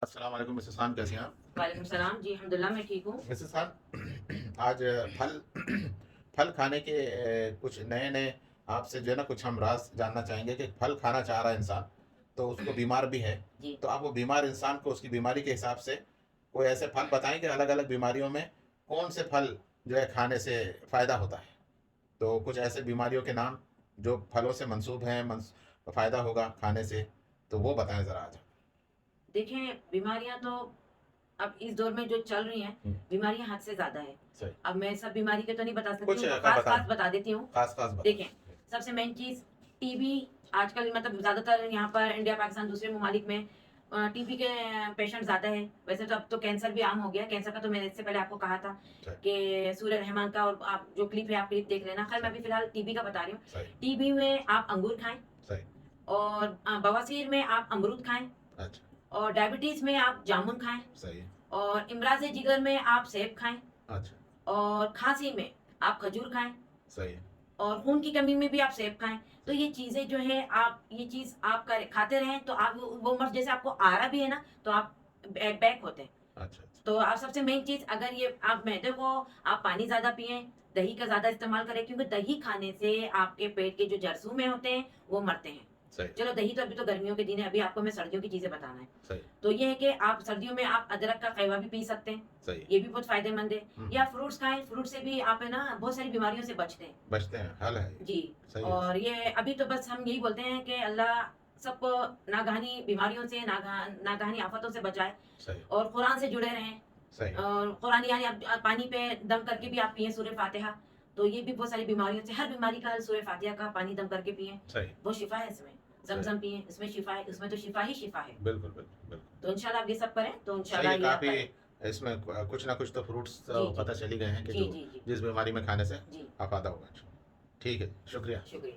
अस्सलाम वालेकुम मिसेस खान, कैसे हैं आप? वालेकुम सलाम जी, अल्हम्दुलिल्लाह मैं ठीक हूँ। मिसेस खान आज फल फल खाने के कुछ नए-नए आपसे जो है ना कुछ हम राज़ जानना चाहेंगे कि फल खाना चाह रहा है इंसान, तो उसको बीमार भी है, जी, तो आप वो बीमार इंसान को उसकी बीमारी के हिसाब से कोई ऐसे फल बताएँ कि अलग-अलग बीमारियों में कौन से फल जो है खाने से फ़ायदा होता है? तो कुछ ऐसे बीमारियों के नाम जो फलों से मंसूब हैं, फ़ायदा होगा खाने से, तो वो बताएँ ज़रा आज? देखें बीमारियाँ तो अब इस दौर में जो चल रही हैं, हुँ, बीमारियाँ हद से ज़्यादा है। सही। अब मैं सब बीमारी के तो नहीं बता सकती कुछ हूँ, तो का बता ख़ास-ख़ास दें, बता देती हूँ। ख़ास-ख़ास बता देखें, दें। सबसे मेन चीज़ टीबी आजकल मतलब ज़्यादातर यहाँ पर इंडिया, पाकिस्तान, दूसरे ममालिक में टीबी के पेशेंट ज़्यादा हैं। वैसे तो अब तो कैंसर भी आम हो गया है। कैंसर का तो मैंने इससे पहले आपको कहा था सही, कि सूरज रहमान का, और आप जो क्लिप है आप क्लिप देख लेना। खैर मैं सही, अभी फ़िलहाल टीबी का बता रही हूँ। सही, टीबी में आप अंगूर खाएँ, सही। और बवासीर में आप अमरूद खाएँ, अच्छा, और डायबिटीज़ में आप जामुन खाएँ, सही है। और इमराज़ जिगर में आप सेब खाएँ, अच्छा, और खाँसी में आप खजूर खाएँ, सही है, और खून की कमी में भी आप सेब खाएँ। तो सही। ये चीज़ें जो है आप ये चीज़ आप खाते रहें तो आप वो मर्ज़ जैसे आपको आ रहा भी है ना, तो आप बैक होते हैं। अच्छा, अच्छा, तो आप सबसे मेन चीज़, अगर ये आप मैदे को, आप पानी ज़्यादा पिएँ, दही का ज़्यादा इस्तेमाल करें, क्योंकि दही खाने से आपके पेट के जो जरासीम होते हैं, वो मरते हैं। सही, चलो दही तो अभी तो गर्मियों के दिन है, अभी आपको मैं सर्दियों की चीज़ें बताना है। सही, तो ये है कि आप सर्दियों में आप अदरक का कहवा भी पी सकते हैं, सही। ये भी बहुत फ़ायदेमंद है। हुँ, या फ्रूट्स खाएँ, फ्रूट से भी आप है ना बहुत सारी बीमारियों से बचते हैं। बचते हैं, हल है ये। जी, सही है, और ये अभी तो बस हम यही बोलते हैं कि अल्लाह सबको नागहानी बीमारियों से, नागहानी आफ़तों से बचाए, सही, और कुरान से जुड़े रहें। सही, और कुरान यानी आप पानी पे दम करके भी आप पिएँ सूरह फ़ातिहा, तो ये भी बहुत सारी बीमारियों से, हर बीमारी का हल सूरह फ़ातिहा का पानी दम करके पिएँ, सही, बहुत शिफ़ा है इसमें। सही। ज़मज़म पिएँ, इसमें शिफ़ा है, इसमें तो शिफ़ा ही शिफ़ा है। बिल्कुल, बिल्कुल, बिल्कुल। तो इंशाल्लाह आप ये सब करें, तो सही इंशाल्लाह है, ये आपका। काफ़ी इसमें कुछ ना कुछ तो फ्रूट्स जी, तो जी। पता चल ही गए हैं कि जी, जो जी, जी। जिस बीमारी में खाने से जी, अफ़ायदा होगा। ठीक है, शुक्रिया। शुक्रिया।